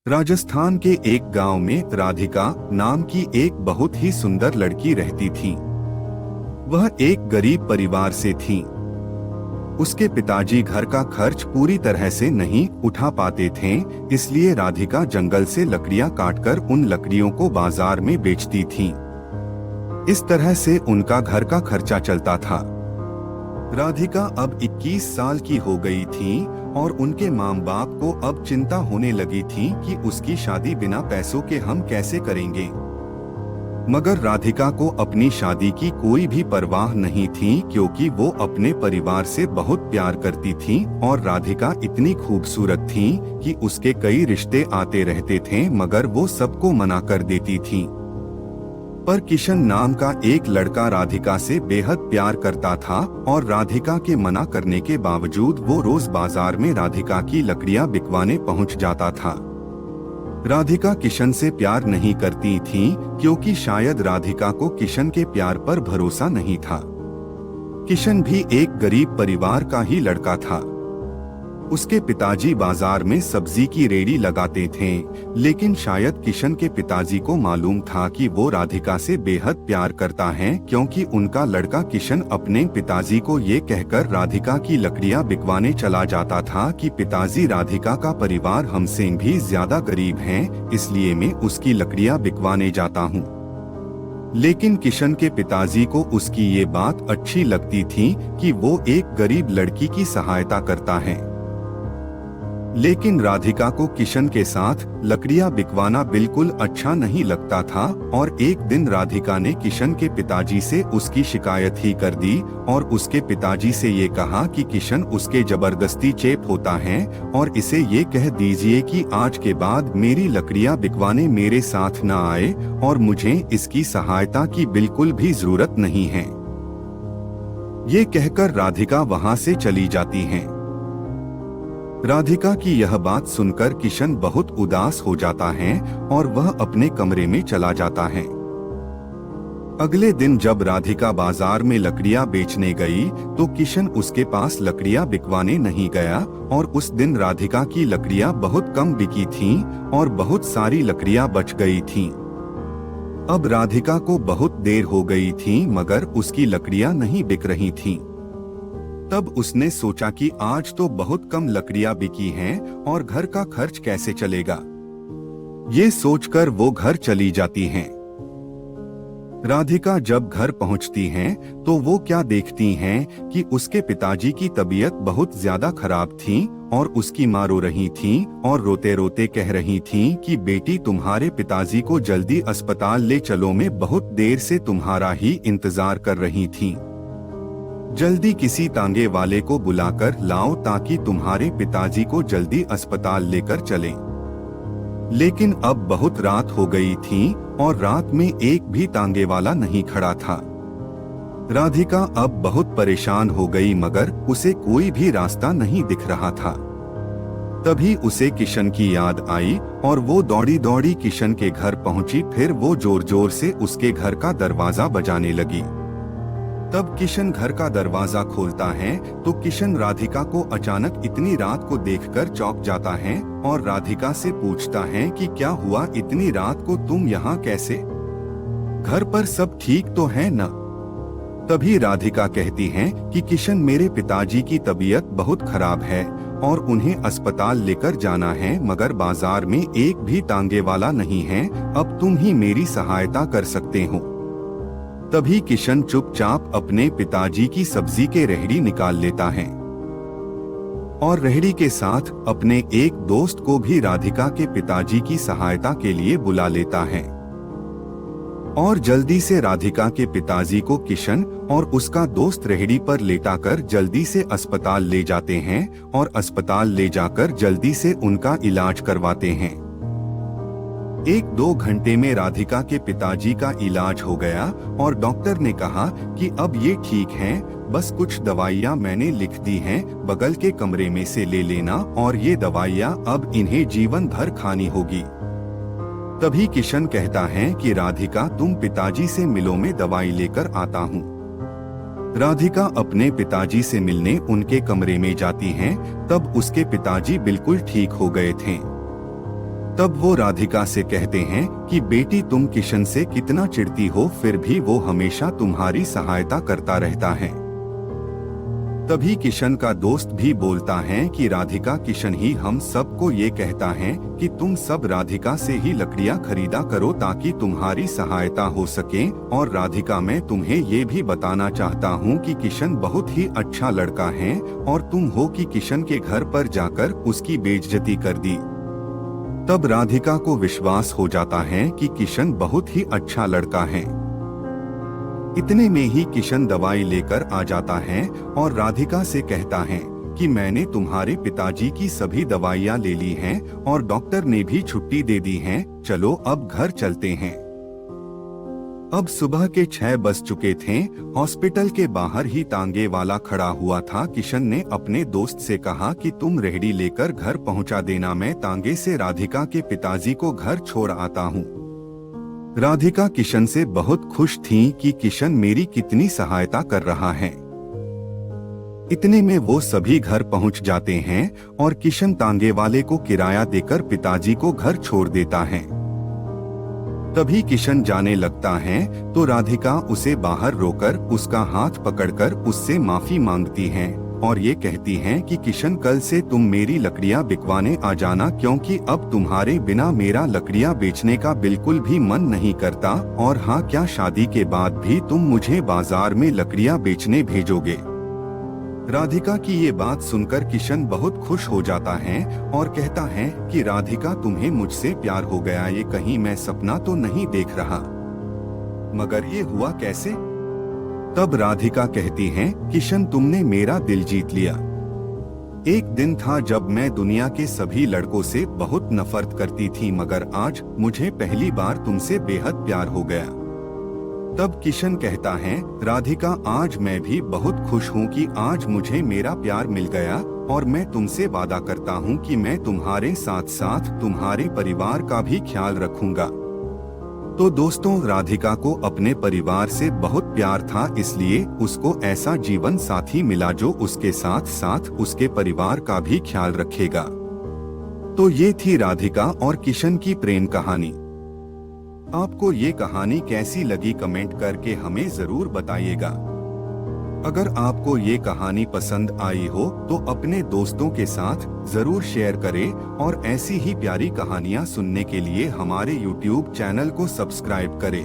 राजस्थान के एक गांव में राधिका नाम की एक बहुत ही सुंदर लड़की रहती थी। वह एक गरीब परिवार से थी। उसके पिताजी घर का खर्च पूरी तरह से नहीं उठा पाते थे, इसलिए राधिका जंगल से लकड़ियां काटकर उन लकड़ियों को बाजार में बेचती थी। इस तरह से उनका घर का खर्चा चलता था। राधिका अब 21 साल की हो गई थी और उनके माँ बाप को अब चिंता होने लगी थी कि उसकी शादी बिना पैसों के हम कैसे करेंगे। मगर राधिका को अपनी शादी की कोई भी परवाह नहीं थी, क्योंकि वो अपने परिवार से बहुत प्यार करती थी और राधिका इतनी खूबसूरत थी कि उसके कई रिश्ते आते रहते थे, मगर वो सबको मना कर देती थी। पर किशन नाम का एक लड़का राधिका से बेहद प्यार करता था और राधिका के मना करने के बावजूद वो रोज बाजार में राधिका की लकड़ियां बिकवाने पहुंच जाता था। राधिका किशन से प्यार नहीं करती थी, क्योंकि शायद राधिका को किशन के प्यार पर भरोसा नहीं था। किशन भी एक गरीब परिवार का ही लड़का था। उसके पिताजी बाजार में सब्जी की रेहड़ी लगाते थे, लेकिन शायद किशन के पिताजी को मालूम था कि वो राधिका से बेहद प्यार करता है, क्योंकि उनका लड़का किशन अपने पिताजी को ये कहकर राधिका की लकड़ियां बिकवाने चला जाता था कि पिताजी, राधिका का परिवार हमसे भी ज्यादा गरीब है, इसलिए मैं उसकी लकड़ियां बिकवाने जाता हूँ। लेकिन किशन के पिताजी को उसकी ये बात अच्छी लगती थी कि वो एक गरीब लड़की की सहायता करता है। लेकिन राधिका को किशन के साथ लकड़ियां बिकवाना बिल्कुल अच्छा नहीं लगता था और एक दिन राधिका ने किशन के पिताजी से उसकी शिकायत ही कर दी और उसके पिताजी से ये कहा कि किशन उसके जबरदस्ती चेप होता है और इसे ये कह दीजिए कि आज के बाद मेरी लकड़ियां बिकवाने मेरे साथ न आए और मुझे इसकी सहायता की बिल्कुल भी जरूरत नहीं है। ये कहकर राधिका वहां से चली जाती है। राधिका की यह बात सुनकर किशन बहुत उदास हो जाता है और वह अपने कमरे में चला जाता है। अगले दिन जब राधिका बाजार में लकड़ियां बेचने गई तो किशन उसके पास लकड़ियां बिकवाने नहीं गया और उस दिन राधिका की लकड़ियां बहुत कम बिकी थीं और बहुत सारी लकड़ियां बच गई थीं। अब राधिका को बहुत देर हो गई थी, मगर उसकी लकड़ियां नहीं बिक रही थीं। तब उसने सोचा कि आज तो बहुत कम लकड़ियां बिकी हैं और घर का खर्च कैसे चलेगा। ये सोचकर वो घर चली जाती हैं। राधिका जब घर पहुंचती हैं तो वो क्या देखती हैं कि उसके पिताजी की तबीयत बहुत ज्यादा खराब थी और उसकी माँ रो रही थी और रोते रोते कह रही थी कि बेटी, तुम्हारे पिताजी को जल्दी अस्पताल ले चलो, मैं बहुत देर से तुम्हारा ही इंतजार कर रही थी। जल्दी किसी तांगे वाले को बुलाकर लाओ ताकि तुम्हारे पिताजी को जल्दी अस्पताल लेकर चलें। लेकिन अब बहुत रात हो गई थी और रात में एक भी तांगे वाला नहीं खड़ा था। राधिका अब बहुत परेशान हो गई, मगर उसे कोई भी रास्ता नहीं दिख रहा था। तभी उसे किशन की याद आई और वो दौड़ी दौड़ी किशन के घर पहुंची। फिर वो जोर जोर से उसके घर का दरवाजा बजाने लगी। तब किशन घर का दरवाजा खोलता है तो किशन राधिका को अचानक इतनी रात को देखकर चौंक जाता है और राधिका से पूछता है कि क्या हुआ, इतनी रात को तुम यहाँ कैसे? घर पर सब ठीक तो है न? तभी राधिका कहती है कि किशन, मेरे पिताजी की तबीयत बहुत खराब है और उन्हें अस्पताल लेकर जाना है, मगर बाजार में एक भी तांगे वाला नहीं है। अब तुम ही मेरी सहायता कर सकते हो। तभी किशन चुपचाप अपने पिताजी की सब्जी के रेहड़ी निकाल लेता है और रेहड़ी के साथ अपने एक दोस्त को भी राधिका के पिताजी की सहायता के लिए बुला लेता है। और जल्दी से राधिका के पिताजी को किशन और उसका दोस्त रेहड़ी पर लेटाकर जल्दी से अस्पताल ले जाते हैं और अस्पताल ले जाकर जल्दी से उनका इलाज करवाते हैं। 1-2 घंटे में राधिका के पिताजी का इलाज हो गया और डॉक्टर ने कहा कि अब ये ठीक हैं, बस कुछ दवाइयाँ मैंने लिख दी हैं, बगल के कमरे में से ले लेना और ये दवाइयाँ अब इन्हें जीवन भर खानी होगी। तभी किशन कहता है कि राधिका, तुम पिताजी से मिलो, मैं दवाई लेकर आता हूँ। राधिका अपने पिताजी से मिलने उनके कमरे में जाती हैं, तब उसके पिताजी बिल्कुल ठीक हो गए थे। तब वो राधिका से कहते हैं कि बेटी तुम किशन से कितना चिढ़ती हो, फिर भी वो हमेशा तुम्हारी सहायता करता रहता है। तभी किशन का दोस्त भी बोलता है कि राधिका किशन ही हम सबको ये कहता है कि तुम सब राधिका से ही लकड़ियां खरीदा करो ताकि तुम्हारी सहायता हो सके। और राधिका मैं तुम्हें ये भी बताना चाहता हूँ कि किशन बहुत ही अच्छा लड़का है और तुम हो कि किशन के घर पर जाकर उसकी बेइज्जती कर दी। तब राधिका को विश्वास हो जाता है कि किशन बहुत ही अच्छा लड़का है। इतने में ही किशन दवाई लेकर आ जाता है और राधिका से कहता है कि मैंने तुम्हारे पिताजी की सभी दवाइयाँ ले ली हैं और डॉक्टर ने भी छुट्टी दे दी है, चलो अब घर चलते हैं। अब सुबह के 6 बज चुके थे। हॉस्पिटल के बाहर ही तांगे वाला खड़ा हुआ था। किशन ने अपने दोस्त से कहा कि तुम रेहड़ी लेकर घर पहुंचा देना, मैं तांगे से राधिका के पिताजी को घर छोड़ आता हूँ। राधिका किशन से बहुत खुश थी कि किशन मेरी कितनी सहायता कर रहा है। इतने में वो सभी घर पहुंच जाते हैं और किशन तांगे वाले को किराया देकर पिताजी को घर छोड़ देता है। तभी किशन जाने लगता है तो राधिका उसे बाहर रोकर उसका हाथ पकड़कर उससे माफी मांगती है और ये कहती हैं कि किशन कल से तुम मेरी लकड़ियां बिकवाने आ जाना, क्योंकि अब तुम्हारे बिना मेरा लकड़ियां बेचने का बिल्कुल भी मन नहीं करता। और हाँ, क्या शादी के बाद भी तुम मुझे बाजार में लकड़ियां बेचने भेजोगे? राधिका की ये बात सुनकर किशन बहुत खुश हो जाता है और कहता है कि राधिका तुम्हें मुझसे प्यार हो गया, ये कहीं मैं सपना तो नहीं देख रहा, मगर ये हुआ कैसे? तब राधिका कहती है किशन तुमने मेरा दिल जीत लिया। एक दिन था जब मैं दुनिया के सभी लड़कों से बहुत नफरत करती थी, मगर आज मुझे पहली बार तुमसे बेहद प्यार हो गया। तब किशन कहता है राधिका आज मैं भी बहुत खुश हूँ कि आज मुझे मेरा प्यार मिल गया और मैं तुमसे वादा करता हूँ कि मैं तुम्हारे साथ साथ तुम्हारे परिवार का भी ख्याल रखूंगा। तो दोस्तों, राधिका को अपने परिवार से बहुत प्यार था, इसलिए उसको ऐसा जीवन साथी मिला जो उसके साथ साथ उसके परिवार का भी ख्याल रखेगा। तो ये थी राधिका और किशन की प्रेम कहानी। आपको ये कहानी कैसी लगी कमेंट करके हमें जरूर बताइएगा। अगर आपको ये कहानी पसंद आई हो तो अपने दोस्तों के साथ जरूर शेयर करें और ऐसी ही प्यारी कहानियाँ सुनने के लिए हमारे YouTube चैनल को सब्सक्राइब करें।